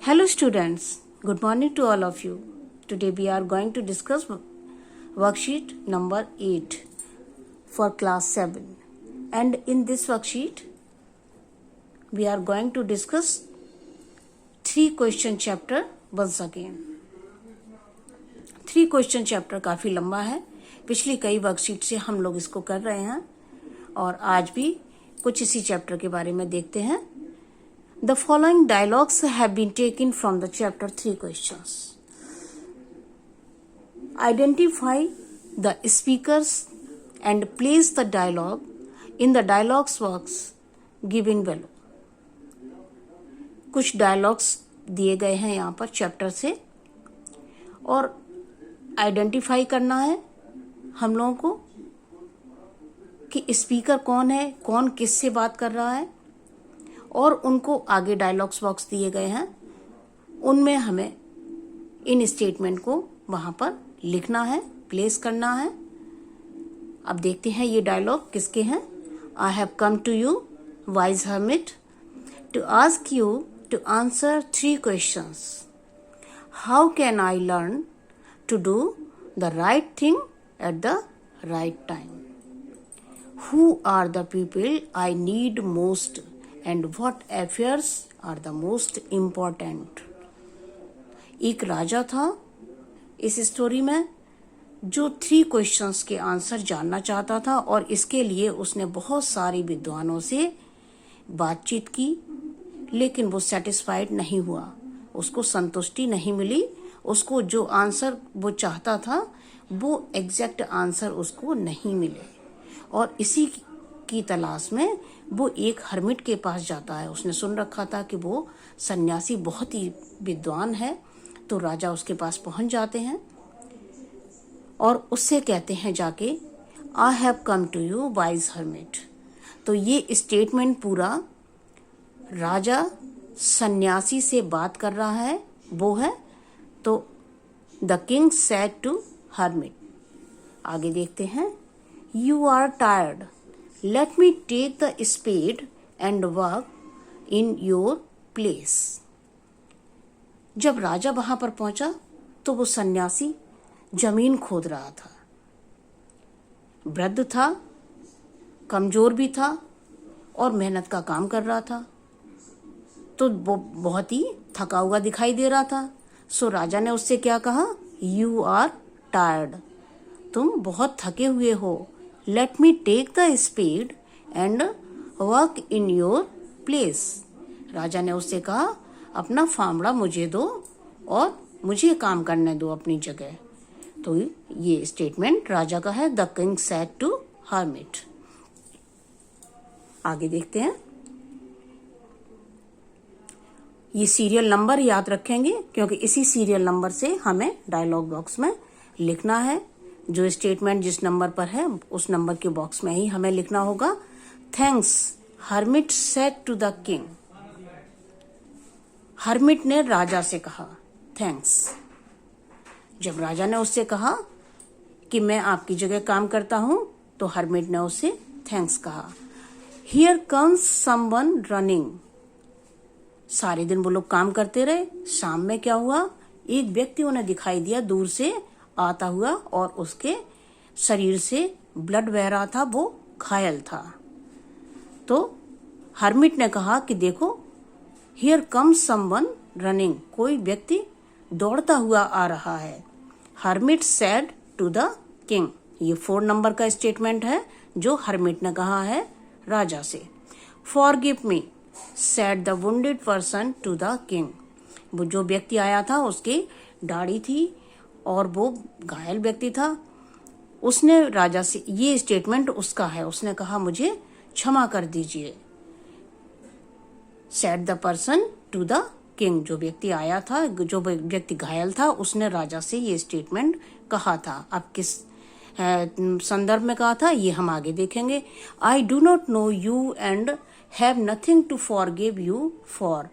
Hello students, good morning to all of you. Today we are going to discuss worksheet number 8 for class 7. And in this worksheet, we are going to discuss 3 question chapter once again. 3 question chapter काफ़ी लंबा है. पिछली कई worksheet से हम लोग इसको कर रहे हैं और आज भी कुछ इसी चैप्टर के बारे में देखते हैं. The following dialogues have been taken from the chapter 3 questions. Identify the speakers and place the dialogue in the dialogues box given below. कुछ dialogues दिए गए हैं यहाँ पर चैप्टर से और आइडेंटिफाई करना है हम लोगों को कि स्पीकर कौन है, कौन किससे बात कर रहा है और उनको आगे डायलॉग्स बॉक्स दिए गए हैं, उनमें हमें इन स्टेटमेंट को वहां पर लिखना है, प्लेस करना है. अब देखते हैं ये डायलॉग किसके हैं. I have come to you wise hermit to ask you to answer 3 questions. How can I learn to do the right thing at the right time. Who are the people I need most and what affairs are the most important. एक राजा था इस story में जो 3 questions के answer जानना चाहता था और इसके लिए उसने बहुत सारे विद्वानों से बातचीत की, लेकिन वो सेटिस्फाइड नहीं हुआ, उसको संतुष्टि नहीं मिली. उसको जो आंसर वो चाहता था वो एग्जैक्ट आंसर उसको नहीं मिले और इसी की तलाश में वो एक हर्मिट के पास जाता है. उसने सुन रखा था कि वो सन्यासी बहुत ही विद्वान है, तो राजा उसके पास पहुंच जाते हैं और उससे कहते हैं जाके, I have come to you wise hermit. तो ये स्टेटमेंट पूरा राजा सन्यासी से बात कर रहा है वो है. तो the king said to hermit. आगे देखते हैं. You are tired, let me take the spade and work in your place. जब राजा वहां पर पहुंचा तो वो सन्यासी जमीन खोद रहा था. वृद्ध था, कमजोर भी था और मेहनत का काम कर रहा था, तो वो बहुत ही थका हुआ दिखाई दे रहा था. सो राजा ने उससे क्या कहा, यू आर टायर्ड, तुम बहुत थके हुए हो. Let me take the spade and work in your place. राजा ने उससे कहा, अपना फावड़ा मुझे दो और मुझे काम करने दो अपनी जगह. तो ये स्टेटमेंट राजा का है. The king said to hermit. आगे देखते हैं. ये सीरियल नंबर याद रखेंगे क्योंकि इसी सीरियल नंबर से हमें डायलॉग बॉक्स में लिखना है. जो स्टेटमेंट जिस नंबर पर है उस नंबर के बॉक्स में ही हमें लिखना होगा. Thanks hermit said to the king. Hermit ने राजा से कहा थैंक्स. जब राजा ने उससे कहा कि मैं आपकी जगह काम करता हूं तो हर्मिट ने उससे थैंक्स कहा. Here comes someone running. सारे दिन वो लोग काम करते रहे. शाम में क्या हुआ, एक व्यक्ति उन्हें दिखाई दिया दूर से आता हुआ और उसके शरीर से ब्लड बह रहा था, वो घायल था. तो हर्मिट ने कहा कि देखो, हियर कम्स समवन रनिंग, कोई व्यक्ति दौड़ता हुआ आ रहा है. Hermit said to the king. ये 4 नंबर का स्टेटमेंट है जो हर्मिट ने कहा है राजा से. Forgive me said the wounded person to the king. वो जो व्यक्ति आया था उसकी दाढ़ी थी और वो घायल व्यक्ति था. उसने राजा से, ये स्टेटमेंट उसका है, उसने कहा मुझे क्षमा कर दीजिए. Said the person to the king, जो व्यक्ति आया था, जो व्यक्ति घायल था, उसने राजा से ये स्टेटमेंट कहा था. अब किस संदर्भ में कहा था ये हम आगे देखेंगे. I do not know you and have nothing to forgive you for.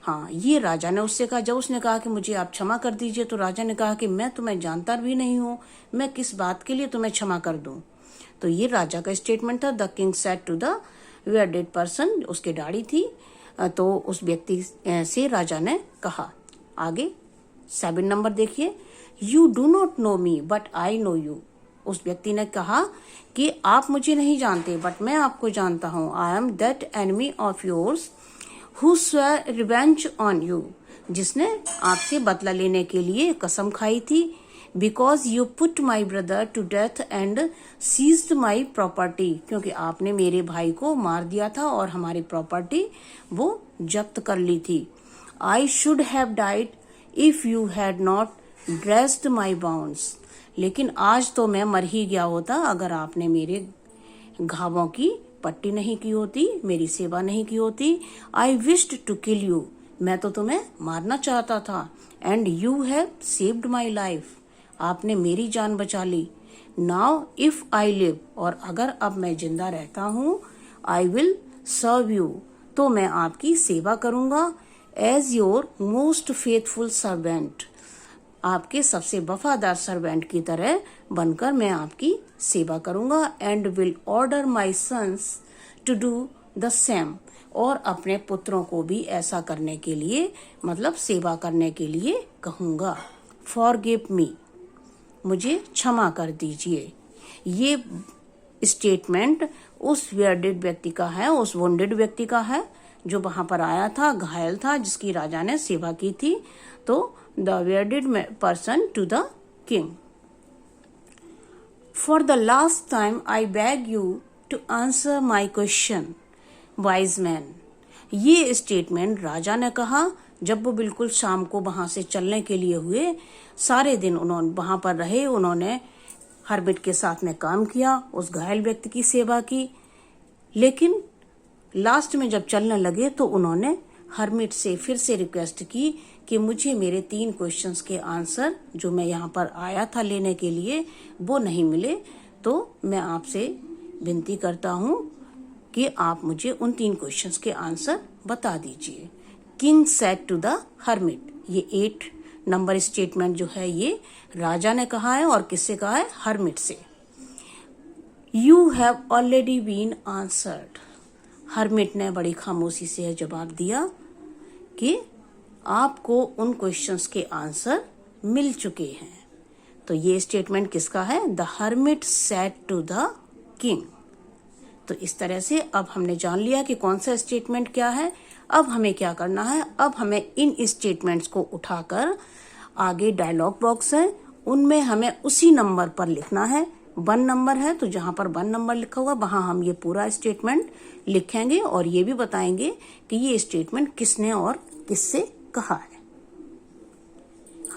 हाँ, ये राजा ने उससे कहा. जब उसने कहा कि मुझे आप क्षमा कर दीजिए तो राजा ने कहा कि मैं तुम्हें जानता भी नहीं हूं, मैं किस बात के लिए तुम्हें क्षमा कर दूं. तो ये राजा का स्टेटमेंट था. The king said to the bearded person, उसकी दाढ़ी थी, तो उस व्यक्ति से राजा ने कहा। आगे 7 नंबर देखिए, you do not no me but I know you. उस व्यक्ति ने कहा कि आप मुझे नहीं जानते बट मैं आपको जानता हूँ। I am that enemy of yours who swore revenge on you, जिसने आपसे बदला लेने के लिए कसम खाई थी। Because you put my brother to death and seized my property, क्योंकि आपने मेरे भाई को मार दिया था और हमारी प्रॉपर्टी वो जब्त कर ली थी। I should have died if you had not dressed my bounds, लेकिन आज तो मैं मर ही गया होता अगर आपने मेरे घावों की पट्टी नहीं की होती, मेरी सेवा नहीं की होती। I wished to kill you, मैं तो तुम्हें मारना चाहता था। And you have saved my life, आपने मेरी जान बचा ली। नाउ इफ आई लिव, और अगर अब मैं जिंदा रहता हूँ, आई विल सर्व यू, तो मैं आपकी सेवा करूंगा। As your most faithful servant, आपके सबसे वफादार सर्वेंट की तरह बनकर मैं आपकी सेवा करूंगा। And will order my sons to do the same, और अपने पुत्रों को भी ऐसा करने के लिए, मतलब सेवा करने के लिए कहूंगा। फॉरगिव मी, मुझे क्षमा कर दीजिए। ये स्टेटमेंट उस वेयरडेड व्यक्ति का है, उस वुंडेड व्यक्ति का है जो वहां पर आया था, घायल था, जिसकी राजा ने सेवा की थी। तो the wearied person to the king, for the last time I beg you to answer my question wise man. ये स्टेटमेंट राजा ने कहा जब वो बिल्कुल शाम को वहां से चलने के लिए हुए। सारे दिन उन्होंने वहां पर रहे, उन्होंने हर्मिट के साथ में काम किया, उस घायल व्यक्ति की सेवा की, लेकिन लास्ट में जब चलने लगे तो उन्होंने हर्मिट से फिर से रिक्वेस्ट की कि मुझे मेरे 3 क्वेश्चंस के आंसर जो मैं यहाँ पर आया था लेने के लिए वो नहीं मिले, तो मैं आपसे विनती करता हूँ कि आप मुझे उन 3 क्वेश्चंस के आंसर बता दीजिए। King said to the hermit, ये 8 नंबर स्टेटमेंट जो है ये राजा ने कहा है, और किससे कहा है? हर्मिट से। You have already been answered, hermit ने बड़ी खामोशी से जवाब दिया कि आपको उन क्वेश्चंस के आंसर मिल चुके हैं। तो ये स्टेटमेंट किसका है? The hermit said to the king. तो इस तरह से अब हमने जान लिया कि कौन सा स्टेटमेंट क्या है। अब हमें क्या करना है? अब हमें इन स्टेटमेंट्स को उठाकर आगे डायलॉग बॉक्स है उनमें हमें उसी नंबर पर लिखना है। 1 नंबर है तो जहां पर 1 नंबर लिखा होगा वहां हम ये पूरा स्टेटमेंट लिखेंगे और ये भी बताएंगे कि ये स्टेटमेंट किसने और किससे कहा है।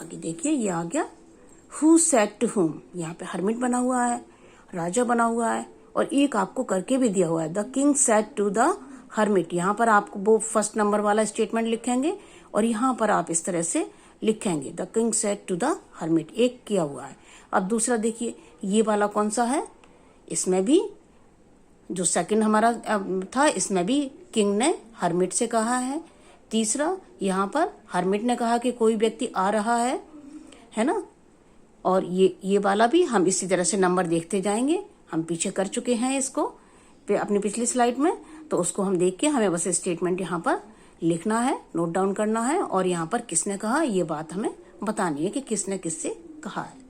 आगे देखिए, ये आ गया हु सेड टू हुम, यहाँ पे हर्मिट बना हुआ है, राजा बना हुआ है, और एक आपको करके भी दिया हुआ है the king said to the hermit. यहाँ पर आपको वो फर्स्ट नंबर वाला स्टेटमेंट लिखेंगे और यहाँ पर आप इस तरह से लिखेंगे the king said to the hermit, एक किया हुआ है। अब दूसरा देखिए, ये वाला कौन सा है? इसमें भी जो सेकंड हमारा था इसमें भी किंग ने हर्मिट से कहा है। तीसरा यहाँ पर हर्मिट ने कहा कि कोई व्यक्ति आ रहा है ना। और ये वाला भी हम इसी तरह से नंबर देखते जाएंगे। हम पीछे कर चुके हैं इसको अपनी पिछली स्लाइड में, तो उसको हम देख के हमें बस स्टेटमेंट यहाँ पर लिखना है, नोट डाउन करना है, और यहाँ पर किसने कहा ये बात हमें बतानी है कि किसने किससे कहा है।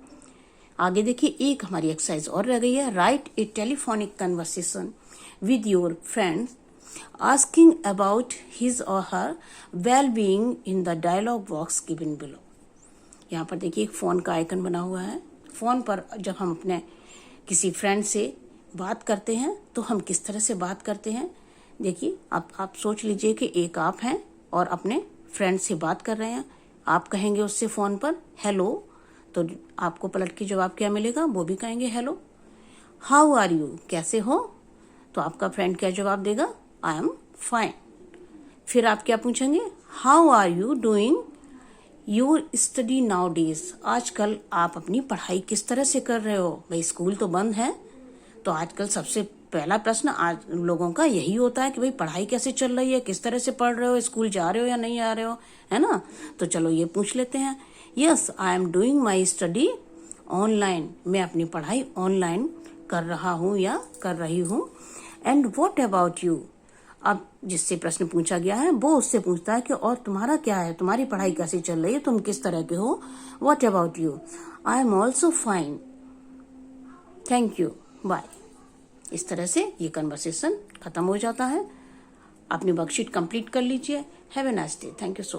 आगे देखिए, एक हमारी एक्सरसाइज और रह गई है। Write a telephonic conversation with your friends asking about his or her well being in the dialog box given below. यहाँ पर देखिए एक फोन का आइकन बना हुआ है। फोन पर जब हम अपने किसी फ्रेंड से बात करते हैं तो हम किस तरह से बात करते हैं। देखिए, आप सोच लीजिए कि एक आप हैं और अपने फ्रेंड से बात कर रहे हैं। आप कहेंगे उससे फोन पर हेलो, तो आपको पलट के जवाब क्या मिलेगा? वो भी कहेंगे हेलो। हाउ आर यू, कैसे हो? तो आपका फ्रेंड क्या जवाब देगा? I am fine. फिर आप क्या पूछेंगे? How are you doing your study nowadays, आजकल आप अपनी पढ़ाई किस तरह से कर रहे हो? भाई स्कूल तो बंद है, तो आजकल सबसे पहला प्रश्न आज लोगों का यही होता है कि भाई पढ़ाई कैसे चल रही है, किस तरह से पढ़ रहे हो, स्कूल जा रहे हो या नहीं आ रहे हो, है ना। तो चलो ये पूछ लेते हैं। Yes, I am doing my study online, मैं अपनी पढ़ाई ऑनलाइन कर रहा हूँ या कर रही हूँ। एंड व्हाट अबाउट यू, अब जिससे प्रश्न पूछा गया है वो उससे पूछता है कि और तुम्हारा क्या है, तुम्हारी पढ़ाई कैसी चल रही है, तुम किस तरह के हो, what about you, I am also fine, thank you, bye. इस तरह से ये कन्वर्सेशन खत्म हो जाता है। अपनी वर्कशीट कंप्लीट कर लीजिए। Have a nice day. Thank you so much.